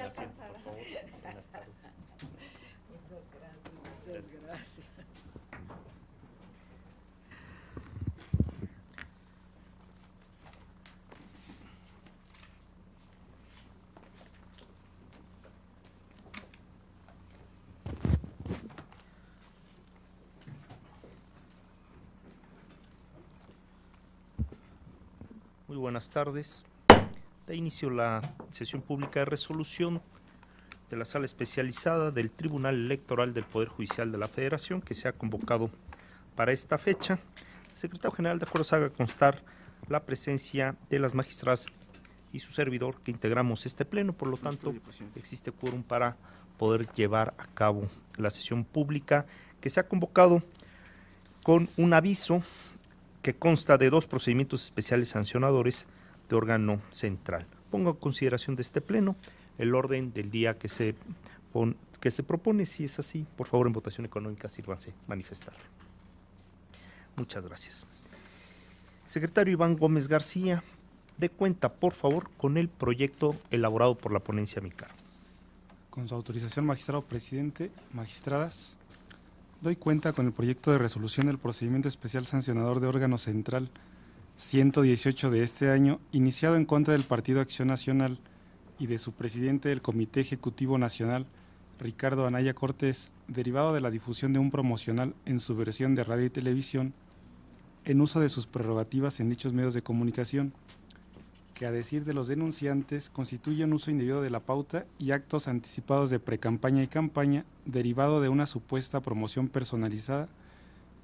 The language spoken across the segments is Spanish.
asiento, por favor. Buenas tardes. Muchas gracias. Muy buenas tardes. Da inicio la sesión pública de resolución de la Sala Especializada del Tribunal Electoral del Poder Judicial de la Federación, que se ha convocado para esta fecha. El secretario general de acuerdo haga constar la presencia de las magistradas y su servidor que integramos este pleno, por lo tanto existe quórum para poder llevar a cabo la sesión pública que se ha convocado con un aviso que consta de 2 procedimientos especiales sancionadores de órgano central. Pongo en consideración de este pleno el orden del día que se propone. Si es así, por favor, en votación económica sírvanse manifestar. Muchas gracias. Secretario Iván Gómez García, dé cuenta, por favor, con el proyecto elaborado por la ponencia a mi cargo. Con su autorización, magistrado presidente, magistradas, doy cuenta con el proyecto de resolución del procedimiento especial sancionador de órgano central 118 de este año, iniciado en contra del Partido Acción Nacional y de su presidente del Comité Ejecutivo Nacional, Ricardo Anaya Cortés, derivado de la difusión de un promocional en su versión de radio y televisión, en uso de sus prerrogativas en dichos medios de comunicación, que a decir de los denunciantes constituye un uso indebido de la pauta y actos anticipados de precampaña y campaña, derivado de una supuesta promoción personalizada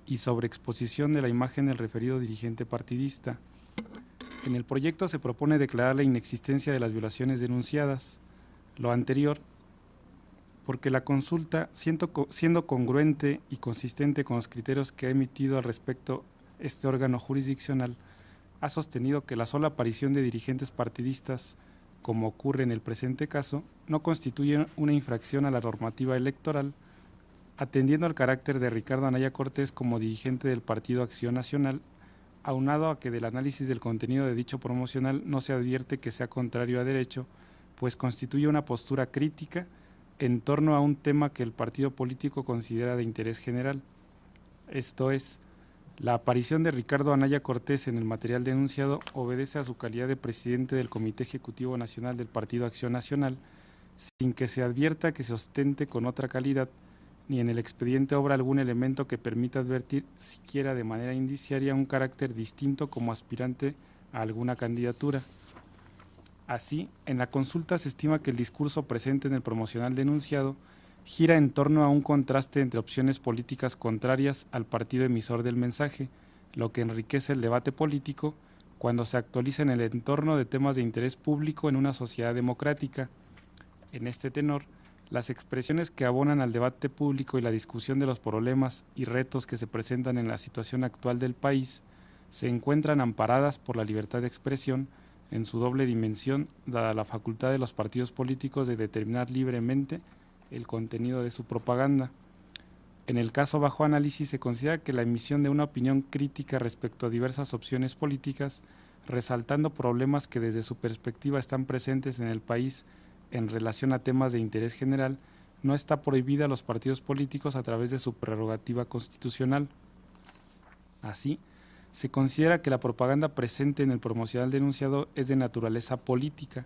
y sobreexposición de la imagen del referido dirigente partidista. En el proyecto se propone declarar la inexistencia de las violaciones denunciadas. Lo anterior, porque la consulta, siendo congruente y consistente con los criterios que ha emitido al respecto este órgano jurisdiccional, ha sostenido que la sola aparición de dirigentes partidistas, como ocurre en el presente caso, no constituye una infracción a la normativa electoral, atendiendo al carácter de Ricardo Anaya Cortés como dirigente del Partido Acción Nacional, aunado a que del análisis del contenido de dicho promocional no se advierte que sea contrario a derecho, pues constituye una postura crítica en torno a un tema que el partido político considera de interés general. Esto es, la aparición de Ricardo Anaya Cortés en el material denunciado obedece a su calidad de presidente del Comité Ejecutivo Nacional del Partido Acción Nacional, sin que se advierta que se ostente con otra calidad, ni en el expediente obra algún elemento que permita advertir, siquiera de manera indiciaria, un carácter distinto como aspirante a alguna candidatura. Así, en la consulta se estima que el discurso presente en el promocional denunciado gira en torno a un contraste entre opciones políticas contrarias al partido emisor del mensaje, lo que enriquece el debate político cuando se actualiza en el entorno de temas de interés público en una sociedad democrática. En este tenor, las expresiones que abonan al debate público y la discusión de los problemas y retos que se presentan en la situación actual del país se encuentran amparadas por la libertad de expresión en su doble dimensión, dada la facultad de los partidos políticos de determinar libremente el contenido de su propaganda. En el caso bajo análisis se considera que la emisión de una opinión crítica respecto a diversas opciones políticas, resaltando problemas que desde su perspectiva están presentes en el país en relación a temas de interés general, no está prohibida a los partidos políticos a través de su prerrogativa constitucional. Así, se considera que la propaganda presente en el promocional denunciado es de naturaleza política,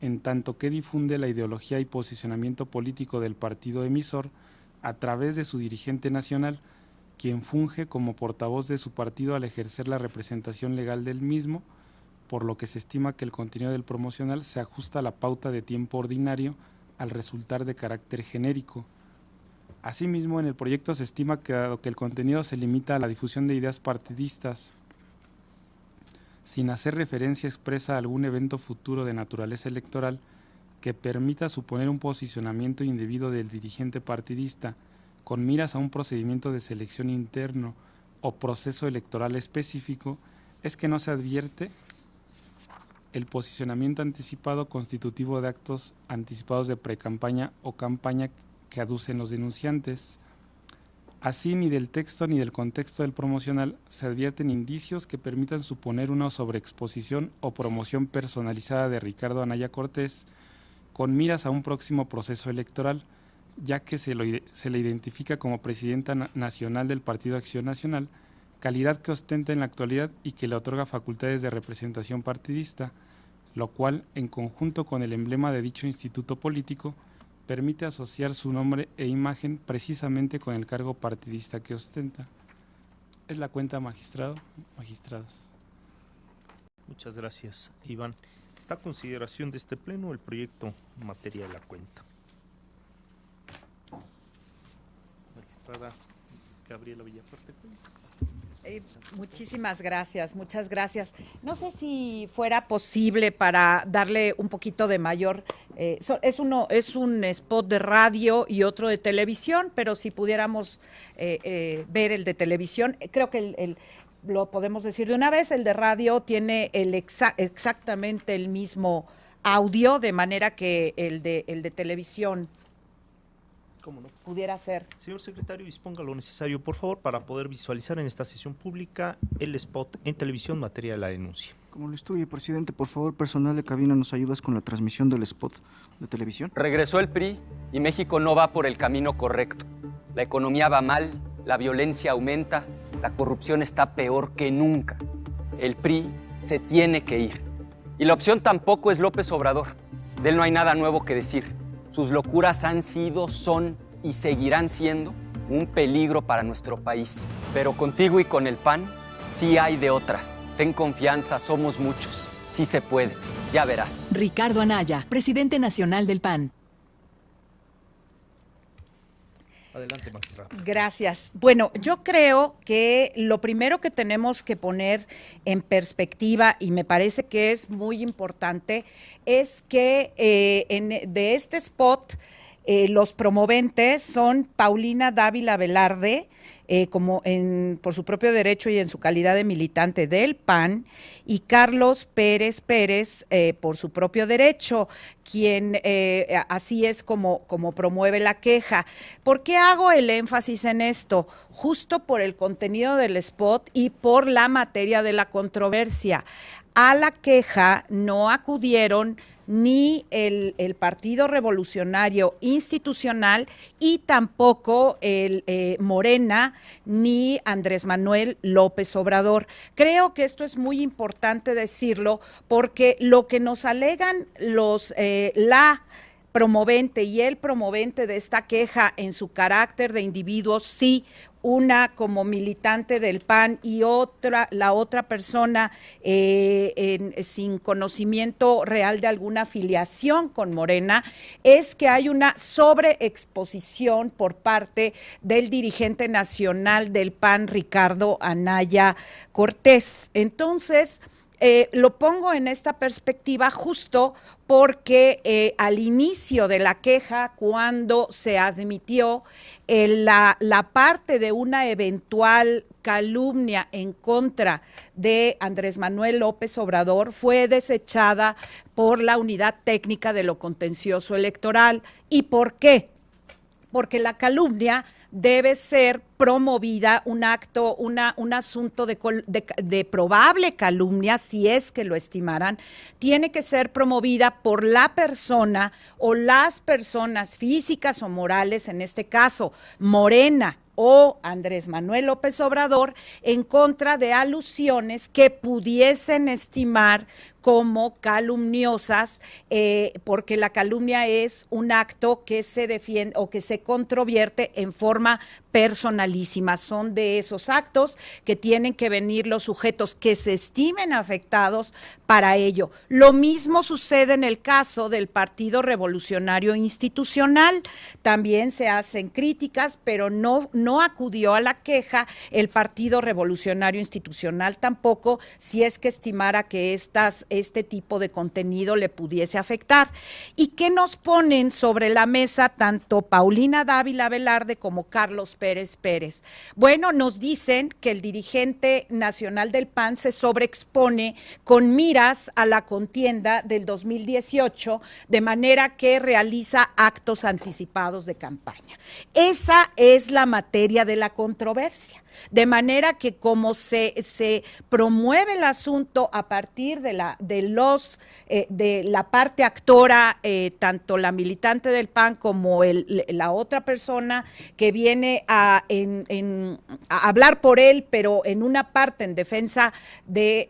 en tanto que difunde la ideología y posicionamiento político del partido emisor a través de su dirigente nacional, quien funge como portavoz de su partido al ejercer la representación legal del mismo, por lo que se estima que el contenido del promocional se ajusta a la pauta de tiempo ordinario al resultar de carácter genérico. Asimismo, en el proyecto se estima que, dado que el contenido se limita a la difusión de ideas partidistas, sin hacer referencia expresa a algún evento futuro de naturaleza electoral que permita suponer un posicionamiento indebido del dirigente partidista con miras a un procedimiento de selección interno o proceso electoral específico, es que no se advierte el posicionamiento anticipado constitutivo de actos anticipados de precampaña o campaña que aducen los denunciantes. Así, ni del texto ni del contexto del promocional se advierten indicios que permitan suponer una sobreexposición o promoción personalizada de Ricardo Anaya Cortés, con miras a un próximo proceso electoral, ya que se le identifica como presidenta nacional del Partido Acción Nacional, calidad que ostenta en la actualidad y que le otorga facultades de representación partidista, lo cual, en conjunto con el emblema de dicho instituto político, permite asociar su nombre e imagen precisamente con el cargo partidista que ostenta. Es la cuenta, magistrado, magistradas. Muchas gracias, Iván. Está a consideración de este pleno el proyecto en materia de la cuenta. Magistrada Gabriela Villafuerte. Muchísimas gracias, muchas gracias. No sé si fuera posible para darle un poquito de mayor, es un spot de radio y otro de televisión, pero si pudiéramos ver el de televisión, creo que lo podemos decir de una vez, el de radio tiene exactamente el mismo audio, de manera que el de televisión ¿Cómo no? pudiera ser. Señor secretario, disponga lo necesario, por favor, para poder visualizar en esta sesión pública el spot en televisión en materia de la denuncia. Como lo instruye, presidente, por favor, personal de cabina, ¿nos ayudas con la transmisión del spot de televisión? Regresó el PRI y México no va por el camino correcto. La economía va mal, la violencia aumenta, la corrupción está peor que nunca. El PRI se tiene que ir. Y la opción tampoco es López Obrador. De él no hay nada nuevo que decir. Sus locuras han sido, son y seguirán siendo un peligro para nuestro país. Pero contigo y con el PAN, sí hay de otra. Ten confianza, somos muchos. Sí se puede, ya verás. Ricardo Anaya, presidente nacional del PAN. Adelante, magistrada. Gracias. Bueno, yo creo que lo primero que tenemos que poner en perspectiva, y me parece que es muy importante, es que de este spot los promoventes son Paulina Dávila Velarde, por su propio derecho y en su calidad de militante del PAN, y Carlos Pérez Pérez, por su propio derecho, quien así es como promueve la queja. ¿Por qué hago el énfasis en esto? Justo por el contenido del spot y por la materia de la controversia. A la queja no acudieron ni el Partido Revolucionario Institucional y tampoco el Morena ni Andrés Manuel López Obrador. Creo que esto es muy importante decirlo porque lo que nos alegan la promovente y el promovente de esta queja en su carácter de individuos, sí, una como militante del PAN y la otra persona sin conocimiento real de alguna afiliación con Morena, es que hay una sobreexposición por parte del dirigente nacional del PAN, Ricardo Anaya Cortés. Entonces, lo pongo en esta perspectiva justo porque al inicio de la queja, cuando se admitió la parte de una eventual calumnia en contra de Andrés Manuel López Obrador, fue desechada por la Unidad Técnica de lo Contencioso Electoral. ¿Y por qué? Porque la calumnia debe ser promovida, un asunto de probable calumnia, si es que lo estimaran, tiene que ser promovida por la persona o las personas físicas o morales, en este caso Morena o Andrés Manuel López Obrador, en contra de alusiones que pudiesen estimar como calumniosas, porque la calumnia es un acto que se defiende o que se controvierte en forma personalísima. Son de esos actos que tienen que venir los sujetos que se estimen afectados para ello. Lo mismo sucede en el caso del Partido Revolucionario Institucional. También se hacen críticas, pero no acudió a la queja el Partido Revolucionario Institucional tampoco, si es que estimara que este tipo de contenido le pudiese afectar. ¿Y qué nos ponen sobre la mesa tanto Paulina Dávila Velarde como Carlos Pérez Pérez? Bueno, nos dicen que el dirigente nacional del PAN se sobreexpone con miras a la contienda del 2018, de manera que realiza actos anticipados de campaña. Esa es la materia de la controversia. De manera que como se promueve el asunto a partir de la de la parte actora, tanto la militante del PAN como la otra persona que viene a hablar por él, pero en una parte en defensa del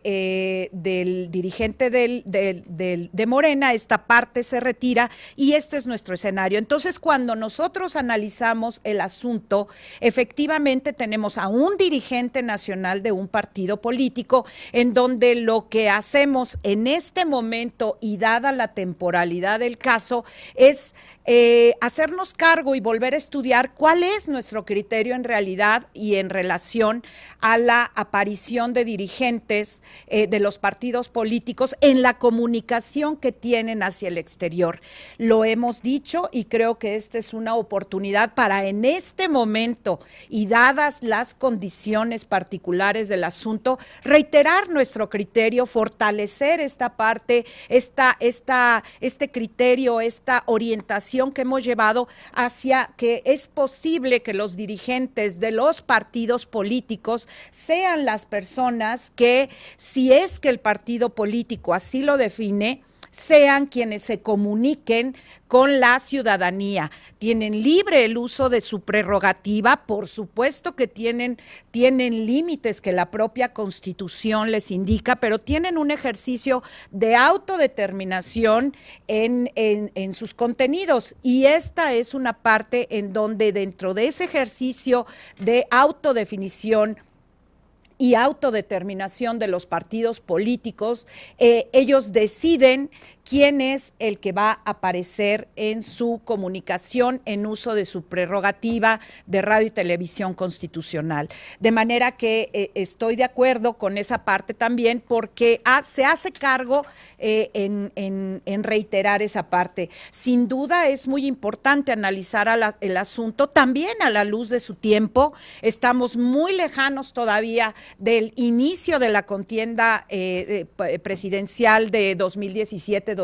dirigente de Morena, esta parte se retira y este es nuestro escenario. Entonces, cuando nosotros analizamos el asunto, efectivamente tenemos a un dirigente nacional de un partido político en donde lo que hacemos en este momento y dada la temporalidad del caso es hacernos cargo y volver a estudiar cuál es nuestro criterio en realidad y en relación a la aparición de dirigentes de los partidos políticos en la comunicación que tienen hacia el exterior. Lo hemos dicho y creo que esta es una oportunidad para en este momento y dadas las condiciones particulares del asunto, reiterar nuestro criterio, fortalecer esta parte, este criterio, esta orientación que hemos llevado hacia que es posible que los dirigentes de los partidos políticos sean las personas que, si es que el partido político así lo define, sean quienes se comuniquen con la ciudadanía. Tienen libre el uso de su prerrogativa, por supuesto que tienen límites que la propia Constitución les indica, pero tienen un ejercicio de autodeterminación en sus contenidos. Y esta es una parte en donde dentro de ese ejercicio de autodefinición y autodeterminación de los partidos políticos, ellos deciden quién es el que va a aparecer en su comunicación en uso de su prerrogativa de radio y televisión constitucional. De manera que estoy de acuerdo con esa parte también porque se hace cargo en reiterar esa parte. Sin duda es muy importante analizar el asunto también a la luz de su tiempo. Estamos muy lejanos todavía del inicio de la contienda presidencial de 2017-2018.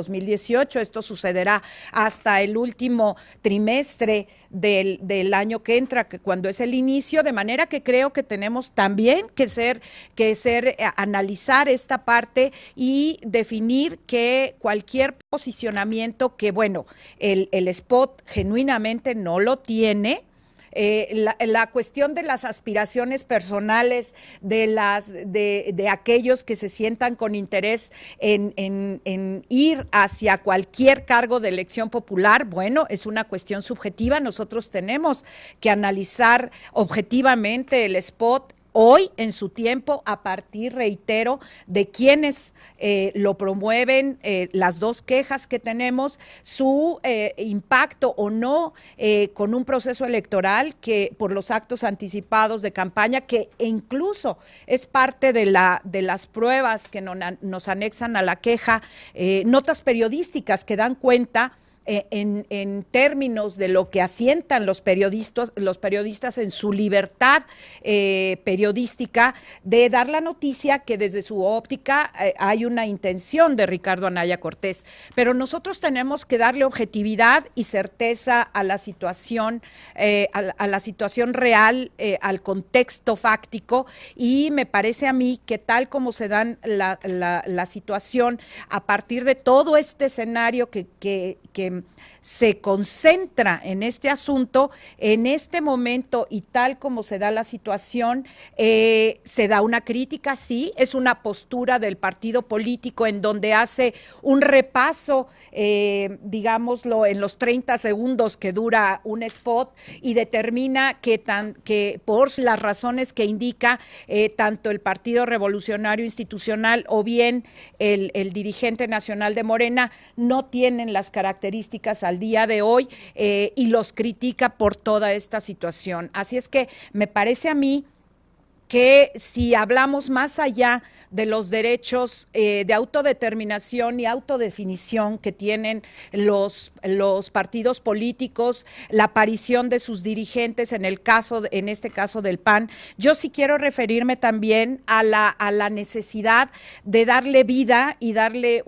Esto sucederá hasta el último trimestre del año que entra, cuando es el inicio, de manera que creo que tenemos también que analizar esta parte y definir que cualquier posicionamiento que, bueno, el spot genuinamente no lo tiene. La cuestión de las aspiraciones personales de aquellos que se sientan con interés en ir hacia cualquier cargo de elección popular, bueno, es una cuestión subjetiva. Nosotros tenemos que analizar objetivamente el spot hoy, en su tiempo, a partir, reitero, de quienes lo promueven, las dos quejas que tenemos, su impacto o no con un proceso electoral que por los actos anticipados de campaña, que incluso es parte de las pruebas que nos anexan a la queja, notas periodísticas que dan cuenta en términos de lo que asientan los periodistas en su libertad periodística de dar la noticia que desde su óptica hay una intención de Ricardo Anaya Cortés. Pero nosotros tenemos que darle objetividad y certeza a la situación, a la situación real, al contexto fáctico, y me parece a mí que tal como se dan la situación a partir de todo este escenario que se concentra en este asunto, en este momento y tal como se da la situación, se da una crítica, sí, es una postura del partido político en donde hace un repaso, digámoslo, en los 30 segundos que dura un spot y determina que por las razones que indica tanto el Partido Revolucionario Institucional o bien el dirigente nacional de Morena no tienen las características al día de hoy y los critica por toda esta situación. Así es que me parece a mí que si hablamos más allá de los derechos de autodeterminación y autodefinición que tienen los partidos políticos, la aparición de sus dirigentes en este caso del PAN, yo sí quiero referirme también a la necesidad de darle vida y darle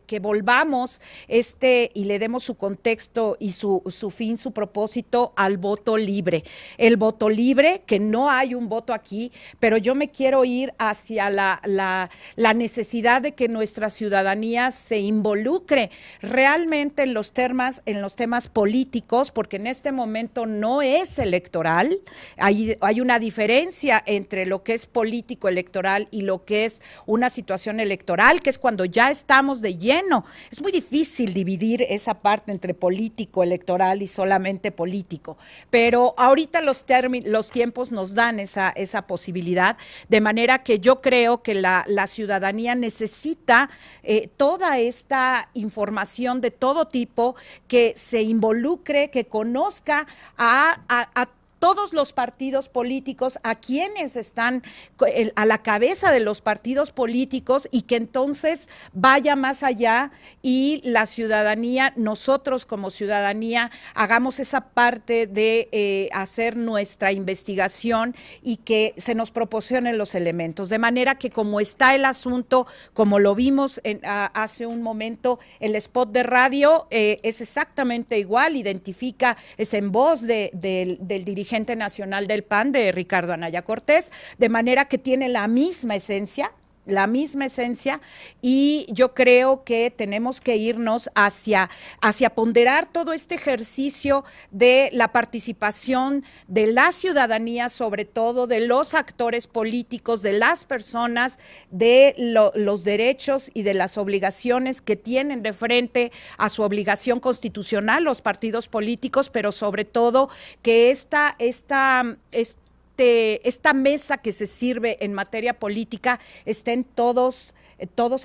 que volvamos y le demos su contexto y su fin, su propósito al voto libre. El voto libre, que no hay un voto aquí aquí, pero yo me quiero ir hacia la necesidad de que nuestra ciudadanía se involucre realmente en los temas políticos, porque en este momento no es electoral. Hay una diferencia entre lo que es político electoral y lo que es una situación electoral, que es cuando ya estamos de lleno. Es muy difícil dividir esa parte entre político, electoral y solamente político, pero ahorita los tiempos nos dan esa posibilidad, de manera que yo creo que la ciudadanía necesita toda esta información de todo tipo, que se involucre, que conozca a todos los partidos políticos, a quienes están a la cabeza de los partidos políticos, y que entonces vaya más allá y la ciudadanía, nosotros como ciudadanía, hagamos esa parte de hacer nuestra investigación y que se nos proporcionen los elementos. De manera que, como está el asunto, como lo vimos hace un momento, el spot de radio es exactamente igual, identifica, es en voz del dirigente nacional del PAN, de Ricardo Anaya Cortés, de manera que tiene la misma esencia, y yo creo que tenemos que irnos hacia ponderar todo este ejercicio de la participación de la ciudadanía, sobre todo de los actores políticos, de las personas, de los derechos y de las obligaciones que tienen de frente a su obligación constitucional los partidos políticos, pero sobre todo que esta mesa que se sirve en materia política estén todos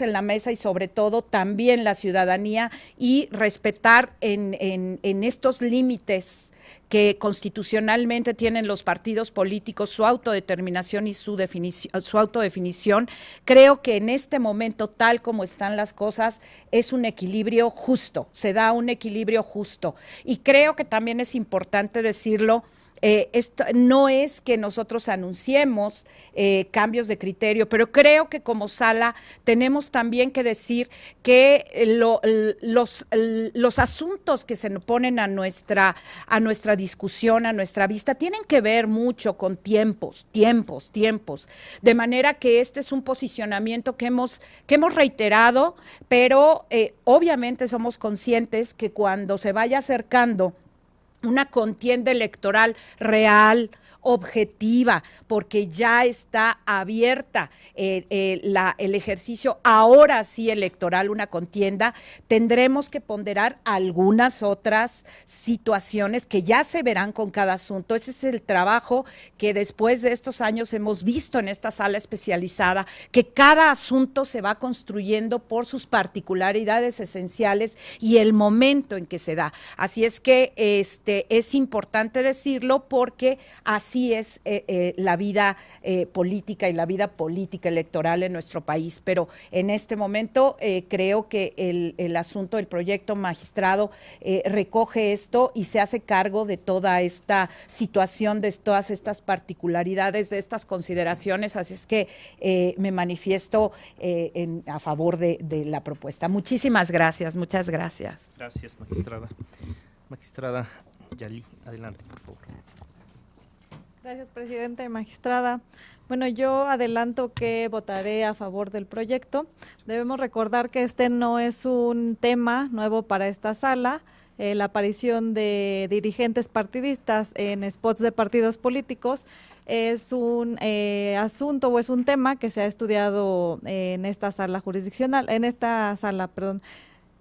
en la mesa, y sobre todo también la ciudadanía, y respetar en estos límites que constitucionalmente tienen los partidos políticos, su autodeterminación y su autodefinición. Creo que en este momento, tal como están las cosas, es un equilibrio justo, se da un equilibrio justo, y creo que también es importante decirlo. Esto no es que nosotros anunciemos cambios de criterio, pero creo que como sala tenemos también que decir que los asuntos que se ponen a nuestra discusión, a nuestra vista, tienen que ver mucho con tiempos, de manera que este es un posicionamiento que hemos reiterado, pero obviamente somos conscientes que cuando se vaya acercando una contienda electoral real, objetiva, porque ya está abierta el ejercicio ahora sí electoral, una contienda, tendremos que ponderar algunas otras situaciones que ya se verán con cada asunto. Ese es el trabajo que después de estos años hemos visto en esta sala especializada, que cada asunto se va construyendo por sus particularidades esenciales y el momento en que se da. Así es que es importante decirlo, porque así es la vida política y la vida política electoral en nuestro país. Pero en este momento creo que el asunto del proyecto magistrado recoge esto y se hace cargo de toda esta situación, de todas estas particularidades, de estas consideraciones. Así es que me manifiesto a favor de la propuesta. Muchísimas gracias, muchas gracias. Gracias, magistrada. Magistrada Yali, adelante, por favor. Gracias, presidente, magistrada. Bueno, yo adelanto que votaré a favor del proyecto. Debemos recordar que este no es un tema nuevo para esta sala. La aparición de dirigentes partidistas en spots de partidos políticos es un asunto, o es un tema que se ha estudiado en esta sala jurisdiccional,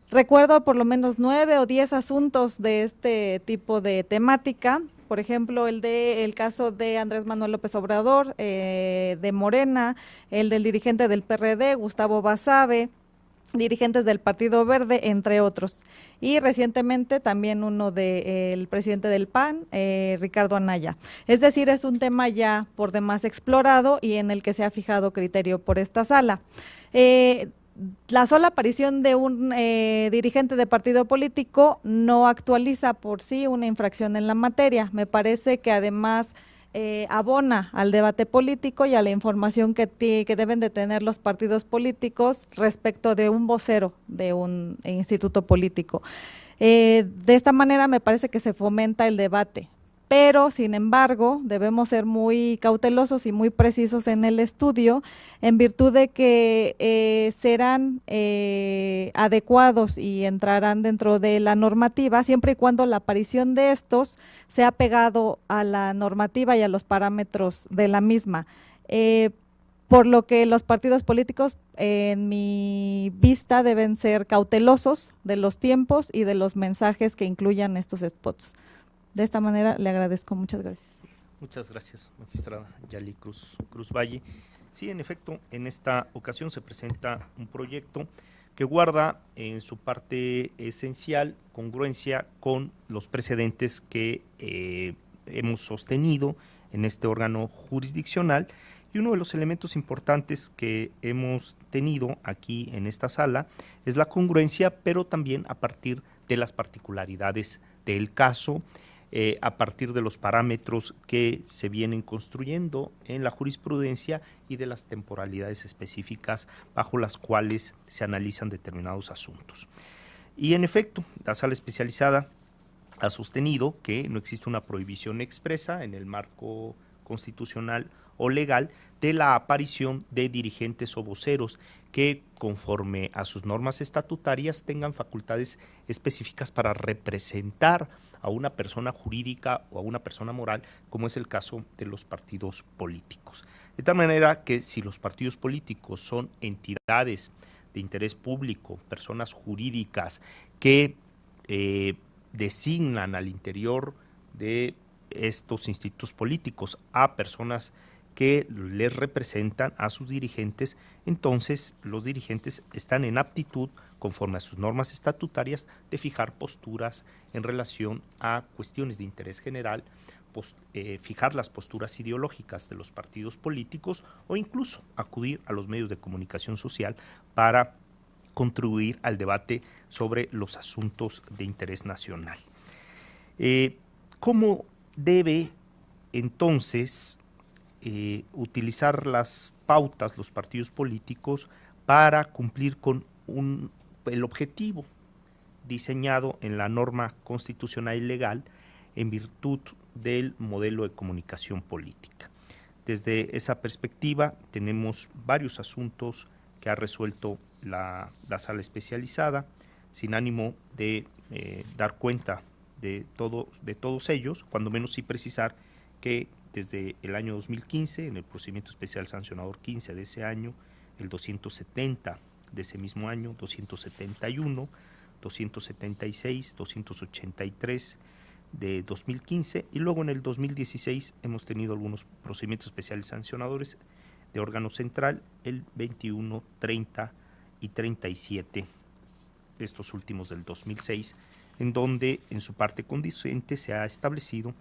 Recuerdo por lo menos 9 o 10 asuntos de este tipo de temática. Por ejemplo, el caso de Andrés Manuel López Obrador, de Morena, el del dirigente del PRD, Gustavo Basabe, dirigentes del Partido Verde, entre otros. Y recientemente también uno del presidente del PAN, Ricardo Anaya. Es decir, es un tema ya por demás explorado y en el que se ha fijado criterio por esta sala. La sola aparición de un dirigente de partido político no actualiza por sí una infracción en la materia. Me parece que además abona al debate político y a la información que deben de tener los partidos políticos respecto de un vocero de un instituto político. De esta manera me parece que se fomenta el debate, pero sin embargo debemos ser muy cautelosos y muy precisos en el estudio, en virtud de que serán adecuados y entrarán dentro de la normativa, siempre y cuando la aparición de estos sea pegado a la normativa y a los parámetros de la misma. Por lo que los partidos políticos, en mi vista, deben ser cautelosos de los tiempos y de los mensajes que incluyan estos spots. De esta manera le agradezco, muchas gracias. Muchas gracias, magistrada Yali Cruz Valle. Sí, en efecto, en esta ocasión se presenta un proyecto que guarda en su parte esencial congruencia con los precedentes que hemos sostenido en este órgano jurisdiccional, y uno de los elementos importantes que hemos tenido aquí en esta sala es la congruencia, pero también a partir de las particularidades del caso, a partir de los parámetros que se vienen construyendo en la jurisprudencia y de las temporalidades específicas bajo las cuales se analizan determinados asuntos. Y en efecto, la sala especializada ha sostenido que no existe una prohibición expresa en el marco constitucional o legal de la aparición de dirigentes o voceros que, conforme a sus normas estatutarias, tengan facultades específicas para representar a una persona jurídica o a una persona moral, como es el caso de los partidos políticos. De tal manera que si los partidos políticos son entidades de interés público, personas jurídicas que designan al interior de estos institutos políticos a personas que les representan a sus dirigentes, entonces los dirigentes están en aptitud, conforme a sus normas estatutarias, de fijar posturas en relación a cuestiones de interés general, fijar las posturas ideológicas de los partidos políticos o incluso acudir a los medios de comunicación social para contribuir al debate sobre los asuntos de interés nacional. ¿Cómo debe entonces utilizar las pautas los partidos políticos para cumplir con el objetivo diseñado en la norma constitucional y legal en virtud del modelo de comunicación política? Desde esa perspectiva tenemos varios asuntos que ha resuelto la sala especializada, sin ánimo de dar cuenta de todos ellos, cuando menos sí precisar que desde el año 2015, en el procedimiento especial sancionador 15 de ese año, el 270 de ese mismo año, 271, 276, 283 de 2015, y luego en el 2016 hemos tenido algunos procedimientos especiales sancionadores de órgano central, el 21, 30 y 37, estos últimos del 2006, en donde en su parte conducente se ha establecido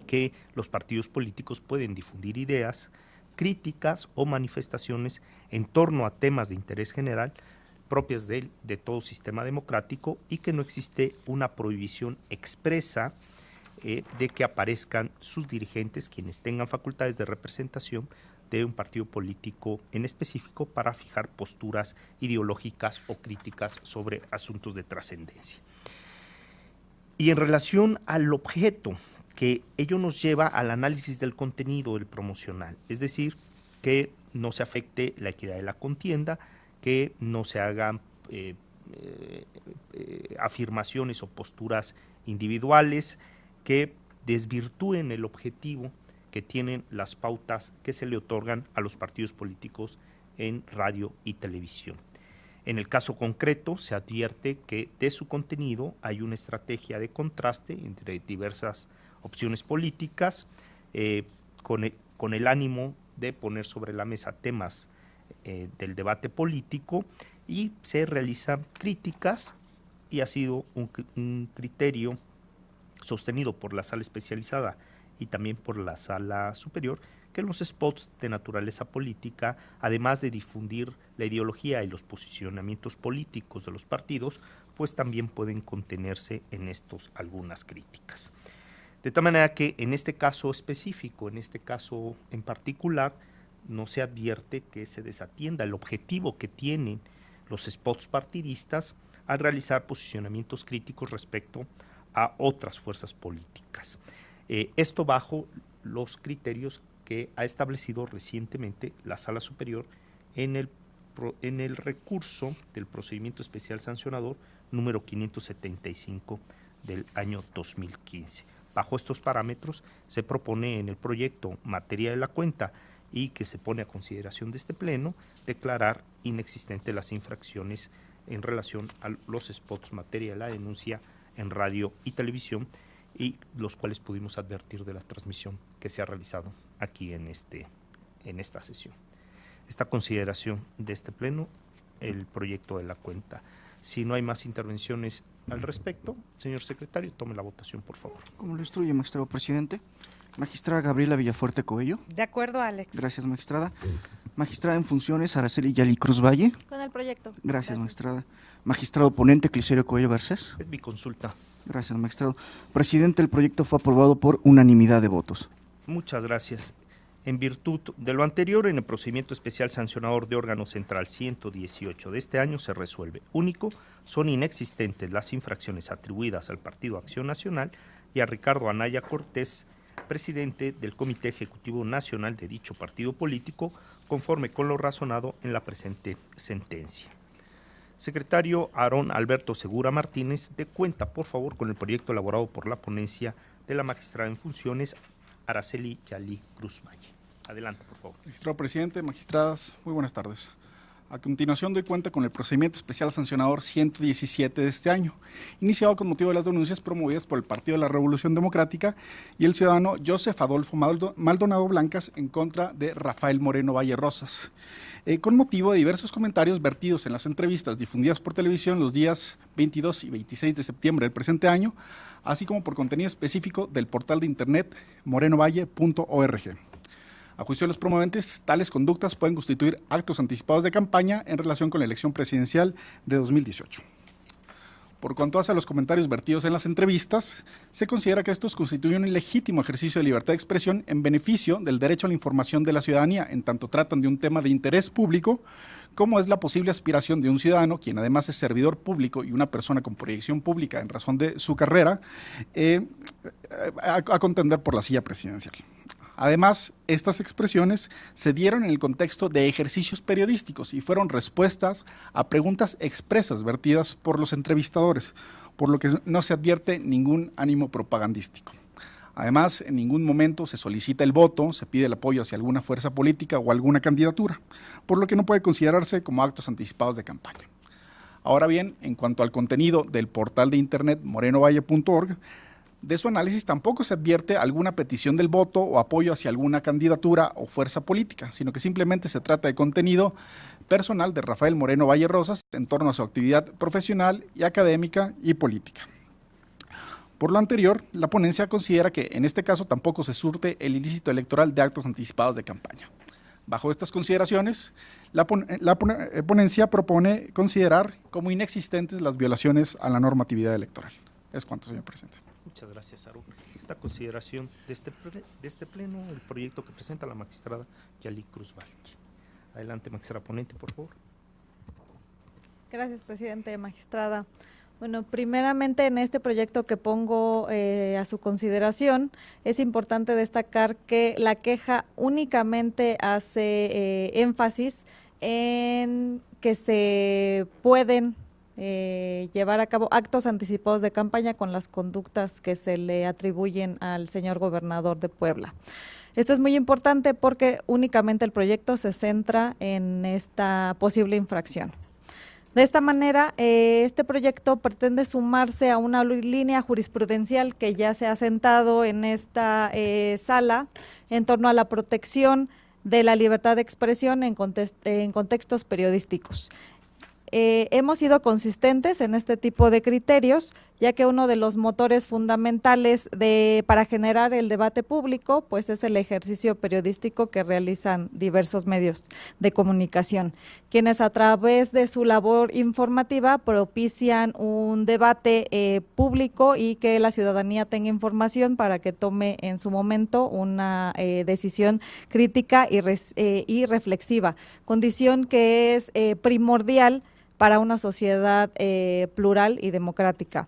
que los partidos políticos pueden difundir ideas, críticas o manifestaciones en torno a temas de interés general propias de todo sistema democrático, y que no existe una prohibición expresa de que aparezcan sus dirigentes, quienes tengan facultades de representación de un partido político en específico, para fijar posturas ideológicas o críticas sobre asuntos de trascendencia. Y en relación al objeto, que ello nos lleva al análisis del contenido del promocional, es decir, que no se afecte la equidad de la contienda, que no se hagan afirmaciones o posturas individuales que desvirtúen el objetivo que tienen las pautas que se le otorgan a los partidos políticos en radio y televisión. En el caso concreto, se advierte que de su contenido hay una estrategia de contraste entre diversas opciones políticas, con el ánimo de poner sobre la mesa temas del debate político, y se realizan críticas, y ha sido un criterio sostenido por la sala especializada y también por la sala superior, que los spots de naturaleza política, además de difundir la ideología y los posicionamientos políticos de los partidos, pues también pueden contenerse en estos algunas críticas. De tal manera que en este caso específico, en este caso en particular, no se advierte que se desatienda el objetivo que tienen los spots partidistas al realizar posicionamientos críticos respecto a otras fuerzas políticas. Esto bajo los criterios que ha establecido recientemente la Sala Superior en el recurso del procedimiento especial sancionador número 575 del año 2015. Bajo estos parámetros se propone en el proyecto materia de la cuenta y que se pone a consideración de este Pleno declarar inexistentes las infracciones en relación a los spots materia de la denuncia en radio y televisión, y los cuales pudimos advertir de la transmisión que se ha realizado aquí en esta sesión. Esta consideración de este Pleno, el proyecto de la cuenta. Si no hay más intervenciones al respecto, señor secretario, tome la votación, por favor. Como lo instruye, magistrado presidente. Magistrada Gabriela Villafuerte Coello. De acuerdo, Alex. Gracias, magistrada. Magistrada en funciones, Araceli Yali Cruz Valle. Con el proyecto. Gracias, magistrada. Magistrado ponente, Clicerio Coello Garcés. Es mi consulta. Gracias, magistrado. Presidente, el proyecto fue aprobado por unanimidad de votos. Muchas gracias. En virtud de lo anterior, en el procedimiento especial sancionador de órgano central 118 de este año se resuelve. Único, son inexistentes las infracciones atribuidas al Partido Acción Nacional y a Ricardo Anaya Cortés, presidente del Comité Ejecutivo Nacional de dicho partido político, conforme con lo razonado en la presente sentencia. Secretario Aarón Alberto Segura Martínez, dé cuenta, por favor, con el proyecto elaborado por la ponencia de la magistrada en funciones, Araceli Yali Cruz Valle. Adelante, por favor. Magistrado presidente, magistradas, muy buenas tardes. A continuación doy cuenta con el procedimiento especial sancionador 117 de este año, iniciado con motivo de las denuncias promovidas por el Partido de la Revolución Democrática y el ciudadano Joseph Adolfo Maldonado Blancas en contra de Rafael Moreno Valle Rosas, con motivo de diversos comentarios vertidos en las entrevistas difundidas por televisión los días 22 y 26 de septiembre del presente año, así como por contenido específico del portal de internet morenovalle.org. A juicio de los promoventes, tales conductas pueden constituir actos anticipados de campaña en relación con la elección presidencial de 2018. Por cuanto hace a los comentarios vertidos en las entrevistas, se considera que estos constituyen un ilegítimo ejercicio de libertad de expresión en beneficio del derecho a la información de la ciudadanía, en tanto tratan de un tema de interés público, como es la posible aspiración de un ciudadano, quien además es servidor público y una persona con proyección pública en razón de su carrera, a contender por la silla presidencial. Además, estas expresiones se dieron en el contexto de ejercicios periodísticos y fueron respuestas a preguntas expresas vertidas por los entrevistadores, por lo que no se advierte ningún ánimo propagandístico. Además, en ningún momento se solicita el voto, se pide el apoyo hacia alguna fuerza política o alguna candidatura, por lo que no puede considerarse como actos anticipados de campaña. Ahora bien, en cuanto al contenido del portal de internet morenovalle.org, de su análisis tampoco se advierte alguna petición del voto o apoyo hacia alguna candidatura o fuerza política, sino que simplemente se trata de contenido personal de Rafael Moreno Valle Rosas en torno a su actividad profesional y académica y política. Por lo anterior, la ponencia considera que en este caso tampoco se surte el ilícito electoral de actos anticipados de campaña. Bajo estas consideraciones, la ponencia propone considerar como inexistentes las violaciones a la normatividad electoral. Es cuanto, señor presidente. Muchas gracias, Aarón. Esta consideración de este Pleno, el proyecto que presenta la magistrada Yali Cruz Valle. Adelante, magistrada ponente, por favor. Gracias, presidente, magistrada. Bueno, primeramente en este proyecto que pongo a su consideración, es importante destacar que la queja únicamente hace énfasis en que se pueden llevar a cabo actos anticipados de campaña con las conductas que se le atribuyen al señor gobernador de Puebla. Esto es muy importante porque únicamente el proyecto se centra en esta posible infracción. De esta manera, este proyecto pretende sumarse a una línea jurisprudencial que ya se ha sentado en esta sala en torno a la protección de la libertad de expresión en contextos periodísticos. Hemos sido consistentes en este tipo de criterios, ya que uno de los motores fundamentales para generar el debate público, pues es el ejercicio periodístico que realizan diversos medios de comunicación, quienes a través de su labor informativa propician un debate público y que la ciudadanía tenga información para que tome en su momento una decisión crítica y reflexiva, condición que es primordial para una sociedad plural y democrática.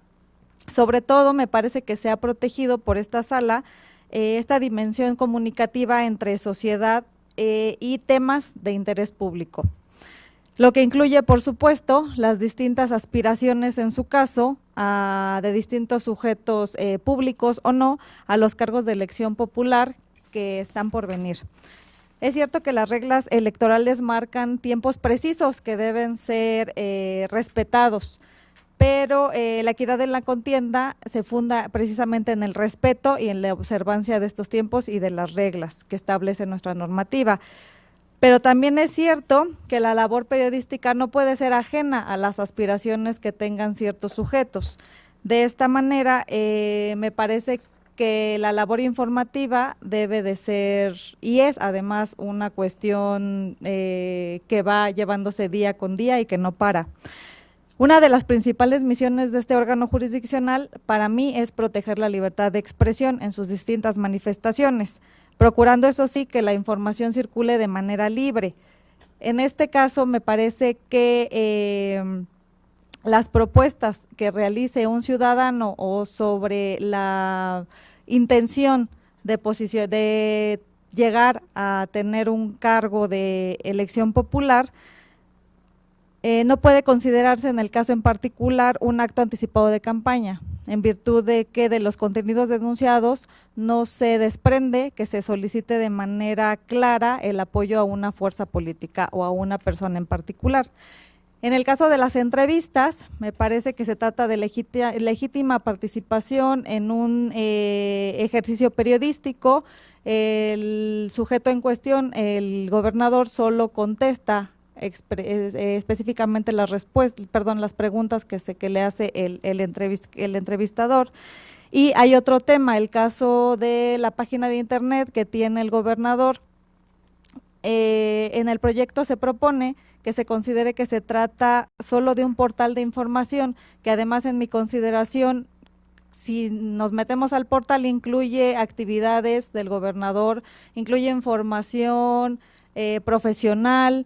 Sobre todo me parece que se ha protegido por esta sala esta dimensión comunicativa entre sociedad y temas de interés público, lo que incluye, por supuesto, las distintas aspiraciones, en su caso, de distintos sujetos públicos o no, a los cargos de elección popular que están por venir. Es cierto que las reglas electorales marcan tiempos precisos que deben ser respetados, pero la equidad en la contienda se funda precisamente en el respeto y en la observancia de estos tiempos y de las reglas que establece nuestra normativa. Pero también es cierto que la labor periodística no puede ser ajena a las aspiraciones que tengan ciertos sujetos. De esta manera, me parece que la labor informativa debe de ser, y es además una cuestión que va llevándose día con día y que no para. Una de las principales misiones de este órgano jurisdiccional para mí es proteger la libertad de expresión en sus distintas manifestaciones, procurando, eso sí, que la información circule de manera libre. En este caso, me parece que las propuestas que realice un ciudadano o sobre la intención de llegar a tener un cargo de elección popular, no puede considerarse en el caso en particular un acto anticipado de campaña, en virtud de que de los contenidos denunciados no se desprende que se solicite de manera clara el apoyo a una fuerza política o a una persona en particular. En el caso de las entrevistas, me parece que se trata de legítima participación en un ejercicio periodístico. El sujeto en cuestión, el gobernador, solo contesta específicamente las preguntas que le hace el entrevistador. Y hay otro tema, el caso de la página de internet que tiene el gobernador. En el proyecto se propone que se considere que se trata solo de un portal de información, que además, en mi consideración, si nos metemos al portal, incluye actividades del gobernador, incluye información profesional,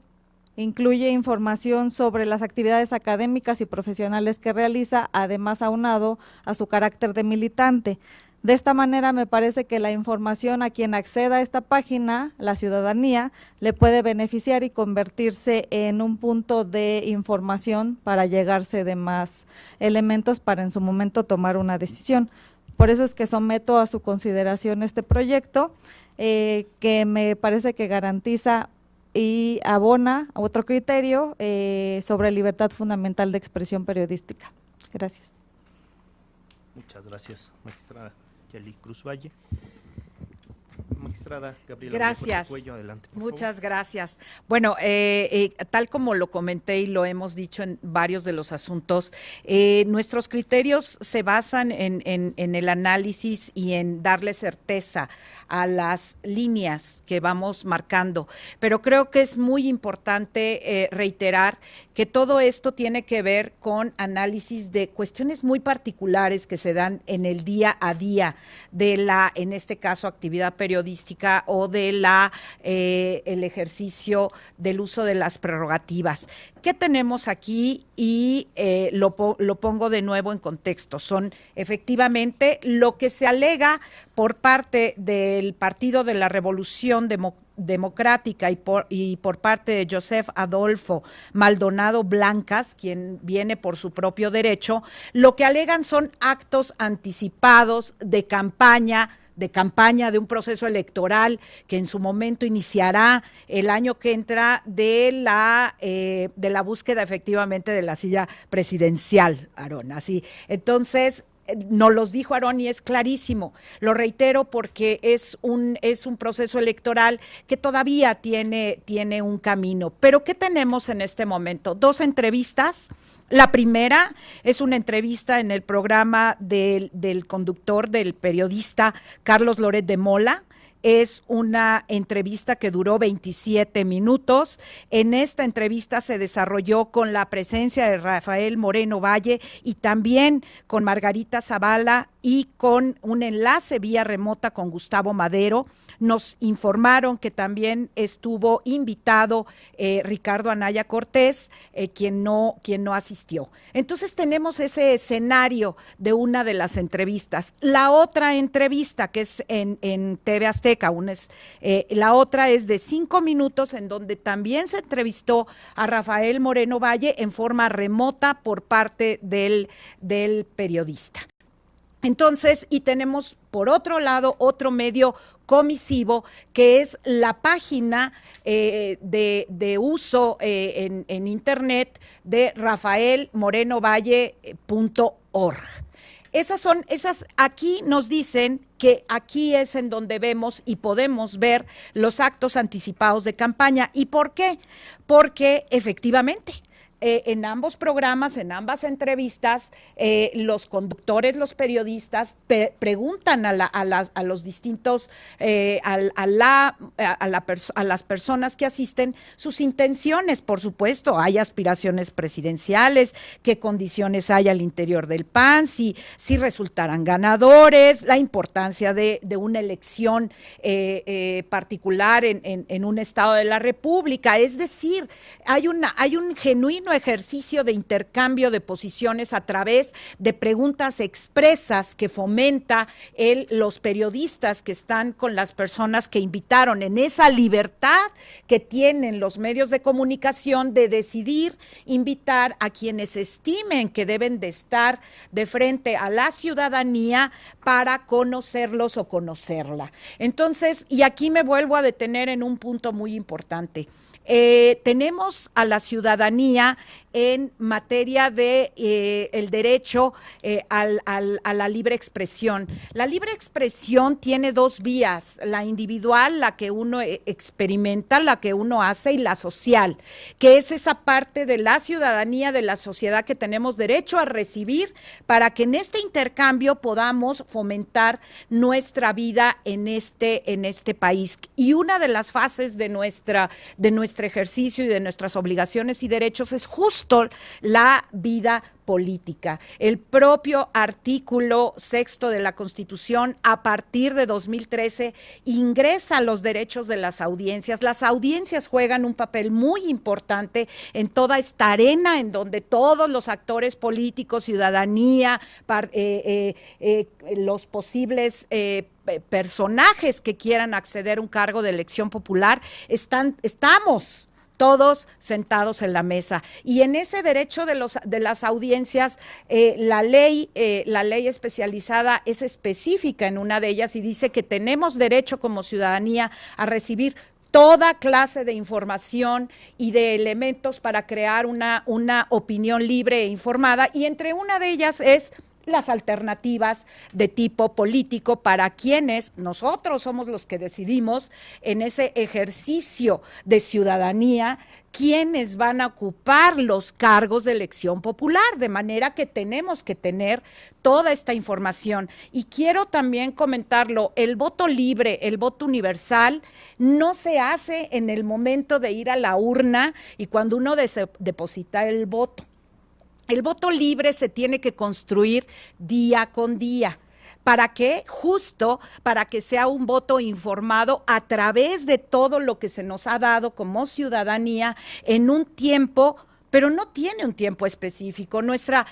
incluye información sobre las actividades académicas y profesionales que realiza, además aunado a su carácter de militante. De esta manera, me parece que la información a quien acceda a esta página, la ciudadanía, le puede beneficiar y convertirse en un punto de información para llegarse de más elementos para en su momento tomar una decisión. Por eso es que someto a su consideración este proyecto, que me parece que garantiza y abona a otro criterio sobre libertad fundamental de expresión periodística. Gracias. Muchas gracias, magistrada Yali Cruz Valle. Magistrada Gabriela. Gracias. Cuello, adelante, por Muchas favor. gracias. Bueno, tal como lo comenté y lo hemos dicho en varios de los asuntos, nuestros criterios se basan en el análisis y en darle certeza a las líneas que vamos marcando. Pero creo que es muy importante reiterar que todo esto tiene que ver con análisis de cuestiones muy particulares que se dan en el día a día de la, en este caso, actividad periodística o de el ejercicio del uso de las prerrogativas. ¿Qué tenemos aquí? Y lo pongo de nuevo en contexto. Son efectivamente lo que se alega por parte del Partido de la Revolución Democrática y por parte de Joseph Adolfo Maldonado Blancas, quien viene por su propio derecho. Lo que alegan son actos anticipados de campaña de un proceso electoral que en su momento iniciará el año que entra de la búsqueda efectivamente de la silla presidencial, Aarón. Así, entonces, nos los dijo Aarón y es clarísimo. Lo reitero porque es un proceso electoral que todavía tiene un camino. Pero ¿qué tenemos en este momento? 2 entrevistas. La primera es una entrevista en el programa del conductor, del periodista Carlos Loret de Mola. Es una entrevista que duró 27 minutos. En esta entrevista se desarrolló con la presencia de Rafael Moreno Valle y también con Margarita Zavala y con un enlace vía remota con Gustavo Madero, nos informaron que también estuvo invitado Ricardo Anaya Cortés, quien no asistió. Entonces tenemos ese escenario de una de las entrevistas. La otra entrevista, que es en TV Azteca, la otra es de 5 minutos, en donde también se entrevistó a Rafael Moreno Valle en forma remota por parte del periodista. Entonces, y tenemos por otro lado otro medio comisivo, que es la página de uso en internet de rafaelmorenovalle.org. Aquí nos dicen que aquí es en donde vemos y podemos ver los actos anticipados de campaña. ¿Y por qué? Porque efectivamente, en ambos programas, en ambas entrevistas, los conductores, los periodistas preguntan a los distintos, a las personas que asisten sus intenciones. Por supuesto, hay aspiraciones presidenciales, qué condiciones hay al interior del PAN, si resultarán ganadores, la importancia de una elección particular en un estado de la República. Es decir, hay un genuino ejercicio de intercambio de posiciones a través de preguntas expresas que fomenta los periodistas que están con las personas que invitaron, en esa libertad que tienen los medios de comunicación de decidir invitar a quienes estimen que deben de estar de frente a la ciudadanía para conocerlos o conocerla. Entonces, y aquí me vuelvo a detener en un punto muy importante. Tenemos a la ciudadanía en materia de el derecho a la libre expresión. La libre expresión tiene dos vías, la individual, la que uno experimenta, la que uno hace, y la social, que es esa parte de la ciudadanía, de la sociedad que tenemos derecho a recibir para que en este intercambio podamos fomentar nuestra vida en este país. Y una de las fases de nuestro ejercicio y de nuestras obligaciones y derechos es justo la vida política. El propio artículo 6 de la Constitución, a partir de 2013, ingresa los derechos de las audiencias. Las audiencias juegan un papel muy importante en toda esta arena en donde todos los actores políticos, ciudadanía, los posibles personajes que quieran acceder a un cargo de elección popular, estamos todos sentados en la mesa. Y en ese derecho de las audiencias, la ley especializada es específica en una de ellas y dice que tenemos derecho como ciudadanía a recibir toda clase de información y de elementos para crear una opinión libre e informada, y entre una de ellas es las alternativas de tipo político para quienes nosotros somos los que decidimos en ese ejercicio de ciudadanía quiénes van a ocupar los cargos de elección popular, de manera que tenemos que tener toda esta información. Y quiero también comentarlo, el voto libre, el voto universal, no se hace en el momento de ir a la urna y cuando uno deposita el voto. El voto libre se tiene que construir día con día. ¿Para qué? Justo para que sea un voto informado a través de todo lo que se nos ha dado como ciudadanía en un tiempo, pero no tiene un tiempo específico. Nuestra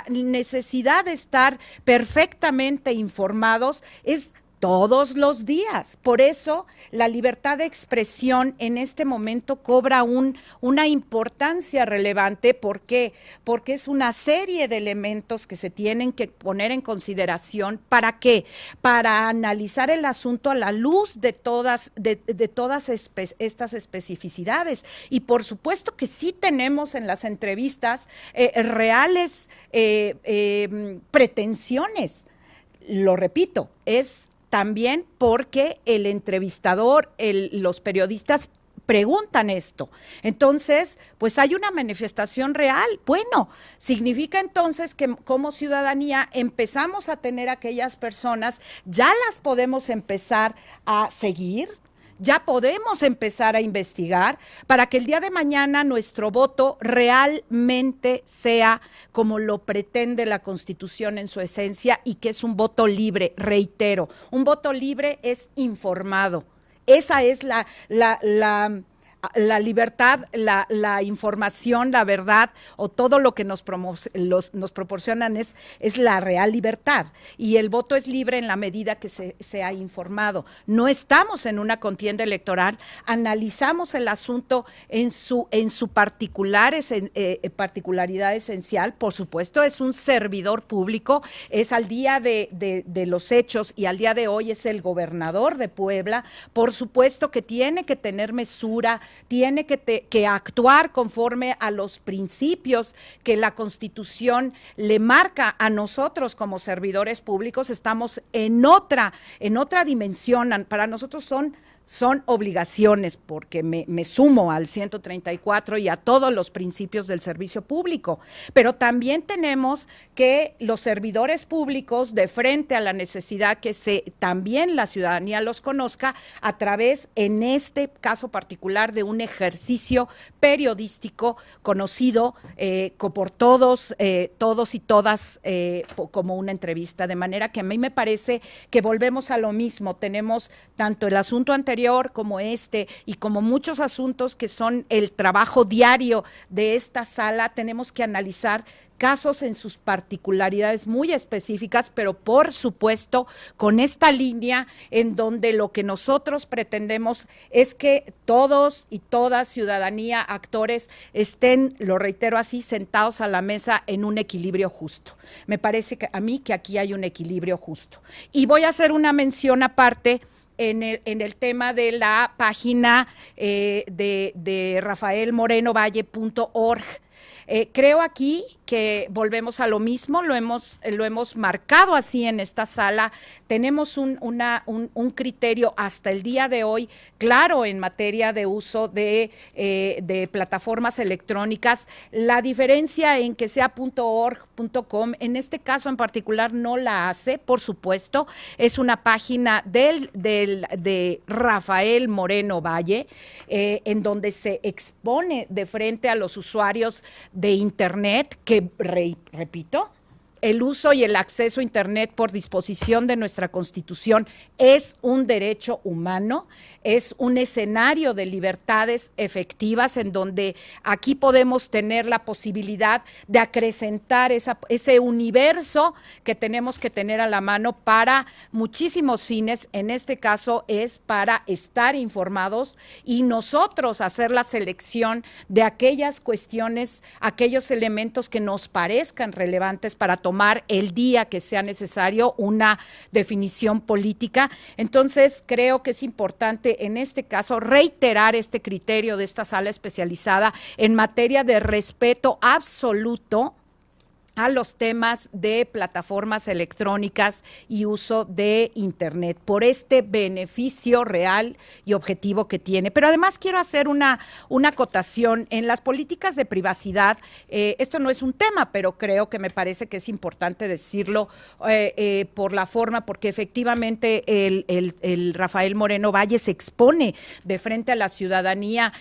necesidad de estar perfectamente informados es todos los días. Por eso la libertad de expresión en este momento cobra una importancia relevante. ¿Por qué? Porque es una serie de elementos que se tienen que poner en consideración. ¿Para qué? Para analizar el asunto a la luz de todas estas especificidades. Y por supuesto que sí tenemos en las entrevistas reales pretensiones. Lo repito, es también porque el entrevistador, los periodistas preguntan esto. Entonces, pues hay una manifestación real. Bueno, significa entonces que como ciudadanía empezamos a tener aquellas personas, ya las podemos empezar a seguir, ya podemos empezar a investigar para que el día de mañana nuestro voto realmente sea como lo pretende la Constitución en su esencia y que es un voto libre, reitero, un voto libre es informado. Esa es la libertad, la información, la verdad o todo lo que nos proporcionan es la real libertad. Y el voto es libre en la medida que se ha informado. No estamos en una contienda electoral, analizamos el asunto en su particularidad esencial. Por supuesto, es un servidor público, es al día de los hechos y al día de hoy es el gobernador de Puebla. Por supuesto que tiene que tener mesura, tiene que actuar conforme a los principios que la Constitución le marca a nosotros como servidores públicos. Estamos en otra dimensión. Para nosotros son obligaciones, porque me sumo al 134 y a todos los principios del servicio público, pero también tenemos que los servidores públicos, de frente a la necesidad que también la ciudadanía los conozca, a través, en este caso particular, de un ejercicio periodístico conocido por todos y todas como una entrevista, de manera que a mí me parece que volvemos a lo mismo. Tenemos tanto el asunto anterior como este y como muchos asuntos que son el trabajo diario de esta sala. Tenemos que analizar casos en sus particularidades muy específicas, pero por supuesto con esta línea en donde lo que nosotros pretendemos es que todos y toda ciudadanía, actores, estén, lo reitero así, sentados a la mesa en un equilibrio justo. Me parece a mí que aquí hay un equilibrio justo. Y voy a hacer una mención aparte en el tema de la página de rafaelmorenovalle.org. Creo aquí que volvemos a lo mismo, lo hemos marcado así en esta sala. Tenemos un criterio hasta el día de hoy claro en materia de uso de plataformas electrónicas. La diferencia en que sea .org, .com, en este caso en particular no la hace, por supuesto. Es una página de Rafael Moreno Valle, en donde se expone de frente a los usuarios de Internet, que repito, el uso y el acceso a Internet por disposición de nuestra Constitución es un derecho humano, es un escenario de libertades efectivas en donde aquí podemos tener la posibilidad de acrecentar ese universo que tenemos que tener a la mano para muchísimos fines. En este caso es para estar informados y nosotros hacer la selección de aquellas cuestiones, aquellos elementos que nos parezcan relevantes para tomar el día que sea necesario una definición política. Entonces, creo que es importante en este caso reiterar este criterio de esta sala especializada en materia de respeto absoluto a los temas de plataformas electrónicas y uso de Internet, por este beneficio real y objetivo que tiene. Pero además quiero hacer una acotación en las políticas de privacidad. Esto no es un tema, pero creo que me parece que es importante decirlo por la forma, porque efectivamente el Rafael Moreno Valle se expone de frente a la ciudadanía,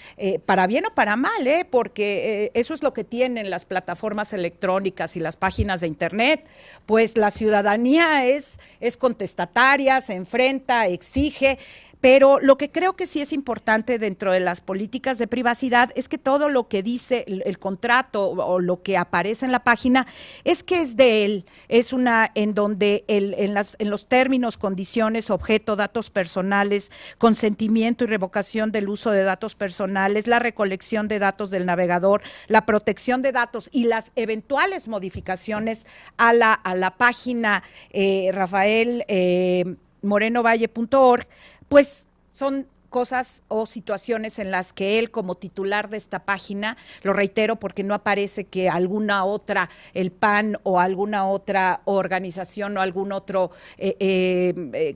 para bien o para mal, porque eso es lo que tienen las plataformas electrónicas y las páginas de Internet, pues la ciudadanía es contestataria, se enfrenta, exige. Pero lo que creo que sí es importante dentro de las políticas de privacidad es que todo lo que dice el contrato o lo que aparece en la página es que es de él, es una en donde en los términos, condiciones, objeto, datos personales, consentimiento y revocación del uso de datos personales, la recolección de datos del navegador, la protección de datos y las eventuales modificaciones a la página rafaelmorenovalle.org, pues son cosas o situaciones en las que él, como titular de esta página, lo reitero porque no aparece que alguna otra, el PAN o alguna otra organización o algún otro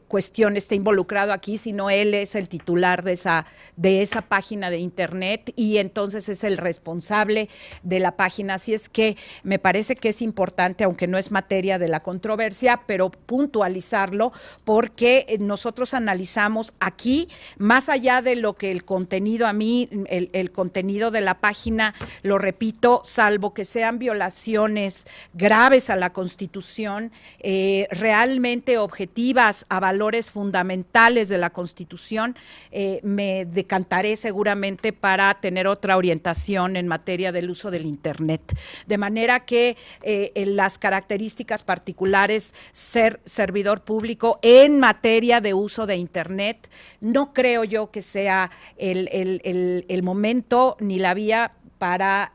cuestión esté involucrado aquí, sino él es el titular de esa página de Internet y entonces es el responsable de la página. Así es que me parece que es importante, aunque no es materia de la controversia, pero puntualizarlo porque nosotros analizamos aquí, más más allá de lo que el contenido, a mí, el contenido de la página, lo repito, salvo que sean violaciones graves a la Constitución, realmente objetivas a valores fundamentales de la Constitución, me decantaré seguramente para tener otra orientación en materia del uso del Internet. De manera que las características particulares, ser servidor público en materia de uso de Internet, no creo yo que sea el momento ni la vía para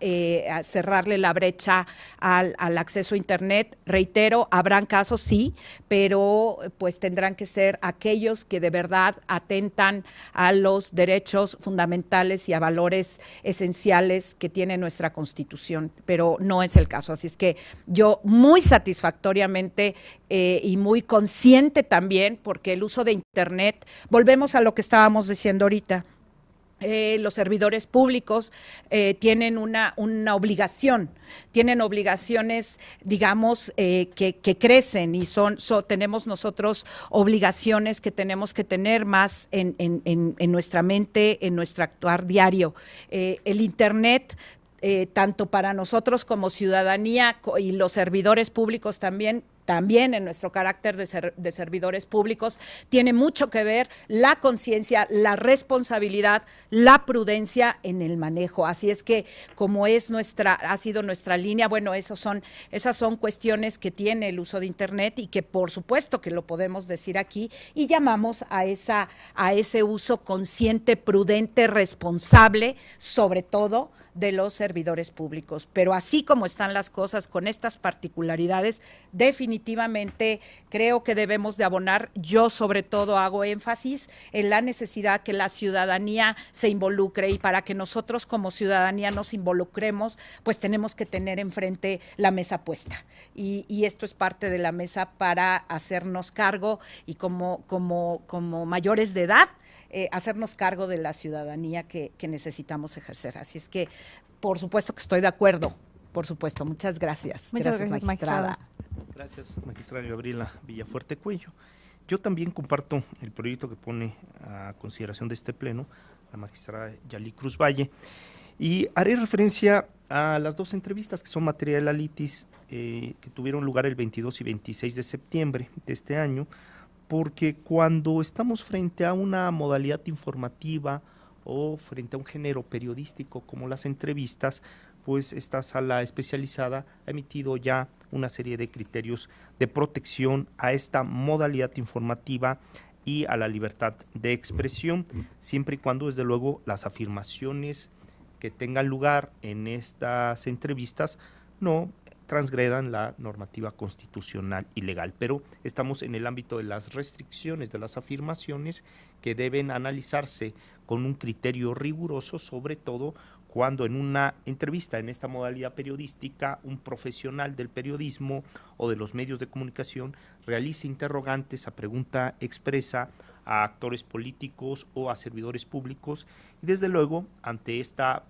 cerrarle la brecha al acceso a Internet. Reitero, habrán casos, sí, pero pues tendrán que ser aquellos que de verdad atentan a los derechos fundamentales y a valores esenciales que tiene nuestra Constitución, pero no es el caso. Así es que yo muy satisfactoriamente y muy consciente también, porque el uso de Internet, volvemos a lo que estábamos diciendo ahorita, los servidores públicos tienen una obligación, tienen obligaciones, digamos, que crecen y tenemos nosotros obligaciones que tenemos que tener más en nuestra mente, en nuestro actuar diario. El Internet, tanto para nosotros como ciudadanía y los servidores públicos también en nuestro carácter de servidores públicos, tiene mucho que ver la conciencia, la responsabilidad, la prudencia en el manejo. Así es que, como ha sido nuestra línea, bueno, esas son cuestiones que tiene el uso de Internet y que por supuesto que lo podemos decir aquí, y llamamos a ese uso consciente, prudente, responsable, sobre todo de los servidores públicos. Pero así como están las cosas con estas particularidades, definitivamente creo que debemos de abonar. Yo sobre todo hago énfasis en la necesidad que la ciudadanía se involucre, y para que nosotros como ciudadanía nos involucremos, pues tenemos que tener enfrente la mesa puesta. Y esto es parte de la mesa para hacernos cargo y como mayores de edad, hacernos cargo de la ciudadanía que necesitamos ejercer. Así es que, por supuesto que estoy de acuerdo, por supuesto. Muchas gracias. Muchas gracias, magistrada. Gracias, magistrada Gabriela Villafuerte Cuello. Yo también comparto el proyecto que pone a consideración de este pleno la magistrada Yali Cruz Valle, y haré referencia a las dos entrevistas que son materia de la litis, que tuvieron lugar el 22 y 26 de septiembre de este año, porque cuando estamos frente a una modalidad informativa o frente a un género periodístico como las entrevistas, pues esta sala especializada ha emitido ya una serie de criterios de protección a esta modalidad informativa y a la libertad de expresión, siempre y cuando, desde luego, las afirmaciones que tengan lugar en estas entrevistas no transgredan la normativa constitucional y legal. Pero estamos en el ámbito de las restricciones de las afirmaciones, que deben analizarse con un criterio riguroso, sobre todo cuando en una entrevista en esta modalidad periodística un profesional del periodismo o de los medios de comunicación realice interrogantes a pregunta expresa a actores políticos o a servidores públicos, y desde luego ante esta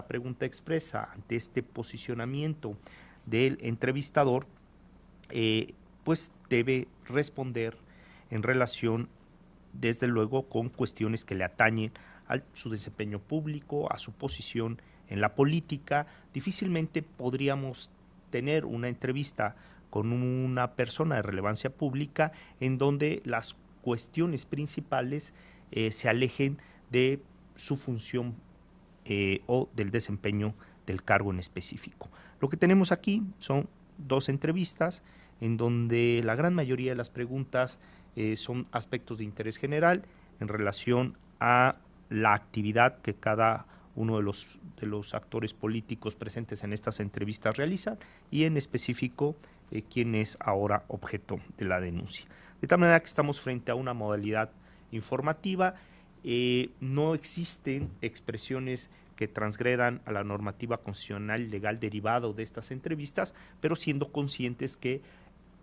pregunta expresa, ante este posicionamiento del entrevistador, pues debe responder en relación, desde luego, con cuestiones que le atañen a su desempeño público, a su posición en la política. Difícilmente podríamos tener una entrevista con una persona de relevancia pública en donde las cuestiones principales se alejen de su función o del desempeño del cargo en específico. Lo que tenemos aquí son dos entrevistas en donde la gran mayoría de las preguntas son aspectos de interés general en relación a la actividad que cada uno de los actores políticos presentes en estas entrevistas realizan, y en específico quién es ahora objeto de la denuncia. De tal manera que estamos frente a una modalidad informativa. No existen expresiones que transgredan a la normativa constitucional y legal derivado de estas entrevistas, pero siendo conscientes que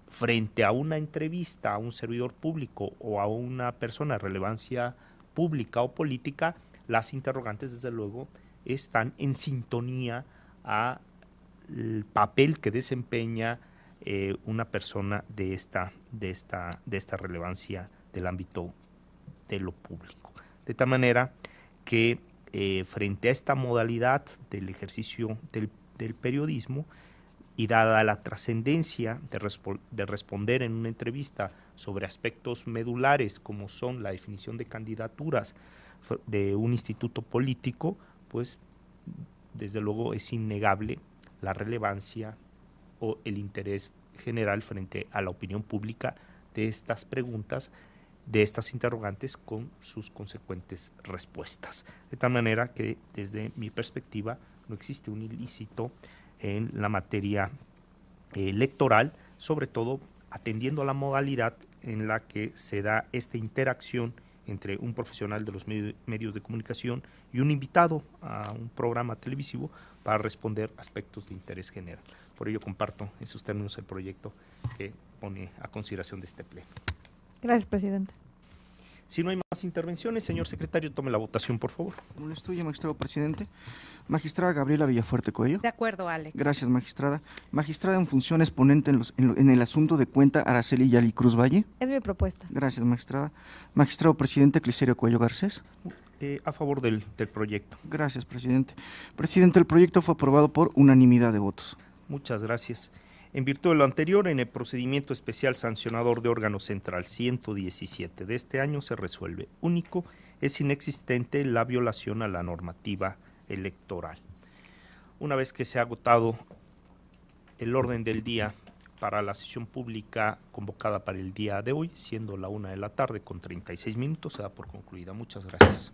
frente a una entrevista a un servidor público o a una persona de relevancia pública o política, las interrogantes desde luego están en sintonía al papel que desempeña una persona de esta relevancia del ámbito de lo público. De tal manera que frente a esta modalidad del ejercicio del periodismo y dada la trascendencia de responder en una entrevista sobre aspectos medulares como son la definición de candidaturas de un instituto político, pues desde luego es innegable la relevancia o el interés general frente a la opinión pública de estas preguntas, de estas interrogantes con sus consecuentes respuestas. De tal manera que desde mi perspectiva no existe un ilícito en la materia electoral, sobre todo atendiendo a la modalidad en la que se da esta interacción entre un profesional de los medios de comunicación y un invitado a un programa televisivo para responder aspectos de interés general. Por ello comparto en sus términos el proyecto que pone a consideración de este pleno. Gracias, presidente. Si no hay más intervenciones, señor secretario, tome la votación, por favor. Como le estudia, magistrado presidente. Magistrada Gabriela Villafuerte Cuello. De acuerdo, Alex. Gracias, magistrada. Magistrada en funciones ponente en el asunto de cuenta Araceli Yali Cruz Valle. Es mi propuesta. Gracias, magistrada. Magistrado presidente Cliserio Cuello Garcés. A favor del proyecto. Gracias, presidente. Presidente, el proyecto fue aprobado por unanimidad de votos. Muchas gracias. En virtud de lo anterior, en el procedimiento especial sancionador de órgano central 117 de este año se resuelve. Único, es inexistente la violación a la normativa electoral. Una vez que se ha agotado el orden del día para la sesión pública convocada para el día de hoy, siendo la 1 de la tarde con 36 minutos, se da por concluida. Muchas gracias.